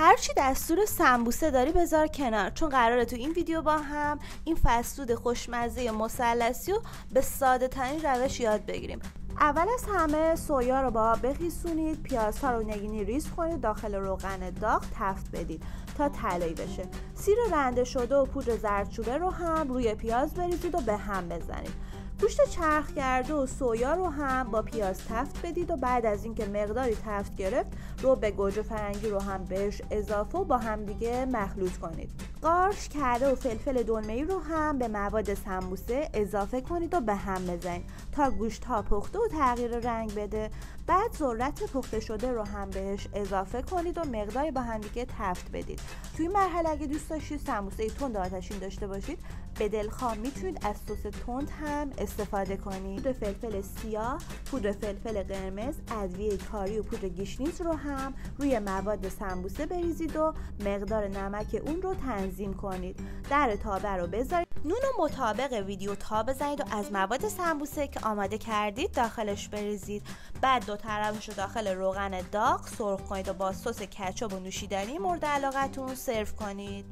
هرچی دستور سمبوسه داری بذار کنار، چون قراره تو این ویدیو با هم این فستفود خوشمزه مثلثی رو به ساده ترین روش یاد بگیریم. اول از همه سویا رو با آب بخیسونید، پیازها رو نگینی ریز کنید، داخل روغن داغ تفت بدید تا طلایی بشه. سیر رنده شده و پودر زردچوبه رو هم روی پیاز بریزید و به هم بزنید. گوشت چرخ کرده و سویا رو هم با پیاز تفت بدید و بعد از اینکه مقداری تفت گرفت رو به گوجه فرنگی رو هم بهش اضافه و با هم دیگه مخلوط کنید. قارچ کرده و فلفل دلمه‌ای رو هم به مواد سمبوسه اضافه کنید و به هم بزنید تا گوشت ها پخته و تغییر رنگ بده. بعد ذرت پخته شده رو هم بهش اضافه کنید و مقداری با هم دیگه تفت بدید. توی این مرحله اگه دوست داشتید سمبوسه تند آتشین داشته باشید، به دلخواه میتونید از سس تند هم استفاده کنید. پودر فلفل سیاه، پودر فلفل قرمز، ادویه کاری و پودر گیشنیز رو هم روی مواد سمبوسه بریزید و مقدار نمک اون رو تنظیم کنید. در تابه رو بذارید. نون رو مطابق ویدیو تا بزنید و از مواد سمبوسه که آماده کردید داخلش بریزید. بعد دو طرفش رو داخل روغن داغ سرخ کنید و با سس کچاپ و نوشیدنی مورد علاقتون سرو کنید.